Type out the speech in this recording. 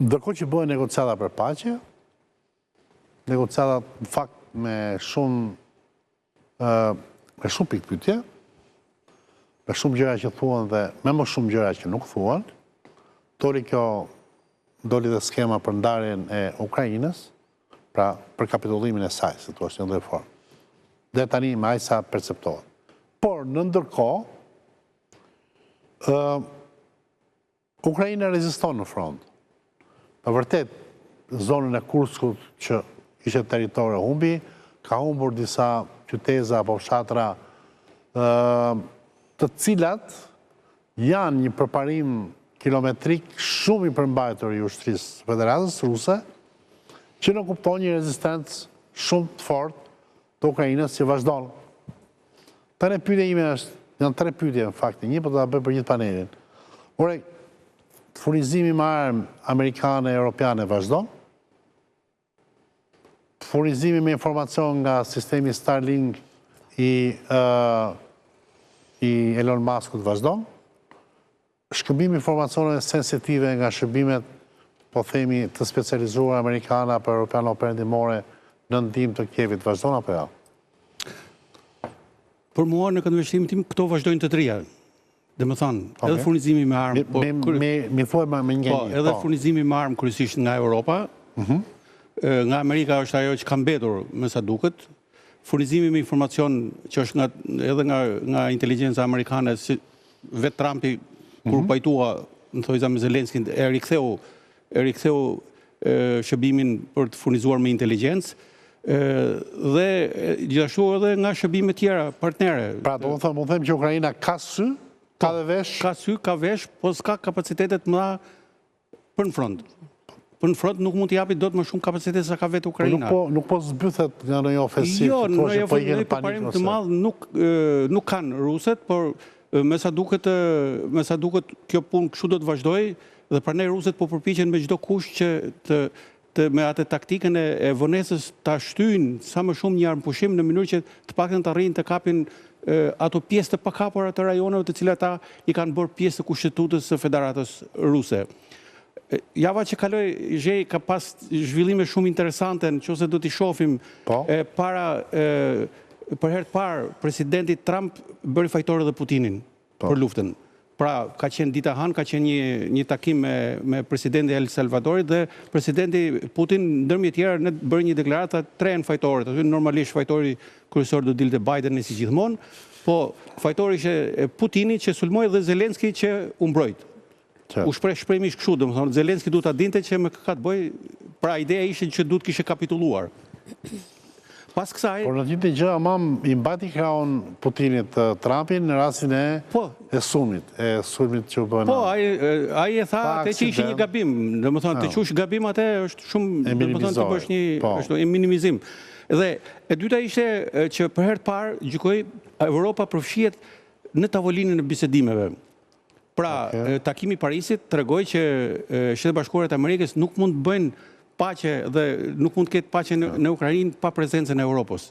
Ndërkohë që bëhen negociata për paqe, negociata në fakt me shumë pikpyetje, me shumë gjëra që thuan dhe me më shumë gjëra që nuk thuan, doli dhe skema për ndarjen e Ukrainës, pra për kapitullimin e saj, si thua, në ndër formë. Dhe tani me aq sa perceptohet. Por në ndërkohë, Ukraina reziston në front. Në vërtet, zonën e Kurskut që ishte territori humbi, ka humbur disa qyteza apo fshatra të cilat janë një përparim kilometrik shumë i përmbajtur i ushtrisë Federatës Ruse, që në kupton një rezistencë shumë të fortë të Ukrainës që vazhdon. Tani pyetja ime është, janë 3 pyetje në fakt, një po do ta bëj për gjithë panelin. Ore, furnizimi me armë amerikane e europiane vazhdon. Furnizimi me informacion nga sistemi Starlink i Elon Muskut vazhdon. Shkëmbimi informacione sensitive nga shërbimet, po themi, të specializuar amerikane apo europiane perëndimore në ndihmë të Kievit vazhdon apo jo? Për mua në këndvështrimin tim këto vazhdojnë të trija. Dhe më thonë, edhe furnizimi me armë... Mi thuaj me një. Edhe furnizimi me armë kryesisht nga Europa, nga Amerika është ajo që ka mbetur, me sa duket, furnizimi me informacion që është edhe nga inteligjenca amerikane, si vetë Trumpi, kur pajtua, në thojza me Zelenskin, e riktheu shëbimin për të furnizuar me inteligjencë, dhe gjithashtu edhe nga shëbime tjera, partnere. Pra, do më them që Ukraina ka sy, ka dhe vesh? Ka sy, ka vesh, po s'ka kapacitetet mëdha për në front. Për në front nuk mund t'i japit do të më shumë kapacitet sa ka vetë Ukraina. Nuk po zbythet nga në një ofensiv? Jo, në një përparim të madh nuk kanë ruset, por me sa duket kjo punë kështu do të vazhdoj, dhe prandaj ruset po përpiqen me çdo kush që me atë taktikën e vonesës ta shtyjnë sa më shumë një armëpushim në mënyrë që të paktën të arrijnë të kapin ato pjesë të pakapura të rajoneve të cilat ata i kanë bërë pjesë të Kushtetutës së Federatës Ruse. Java që kaloi Zhej ka pas zhvillime shumë interesante nëse do t'i shohim për herë të parë presidenti Trump bëri fajtor edhe Putinin për luftën. Pra, ka qenë dita Han, ka qenë një takim me presidenti El Salvadorit dhe presidenti Putin, ndërmjet tjera, ne bëri një deklaratë 3 fajtorët. Aty normalisht fajtori kryesor do dilte Biden si gjithmonë, po fajtori ishte Putini që sulmoi dhe Zelenski që u mbrojt. U shprehimisht kështu, domethënë Zelenski duhet ta dinte që me ka të bëj, pra ideja ishte që duhet kishte kapitulluar. Pas kësaj... Por në gjithë gjë, amam i mbati kraun Putinit Trumpin në rastin e sulmit që u bëna. Po, ai e tha atë që ishte një gabim. Domethënë, të qush gabim atë është shumë, domethënë të bësh një minimizim. Dhe e dyta ishte që për herë të parë gjykoi Europa përfshihet në tavolinën e bisedimeve. Pra, takimi i Parisit tregoi që Shtetet Bashkuara të Amerikës nuk mund të bëjnë paqe dhe nuk mund të ketë paqe në Ukrainë pa prezencën e Europës.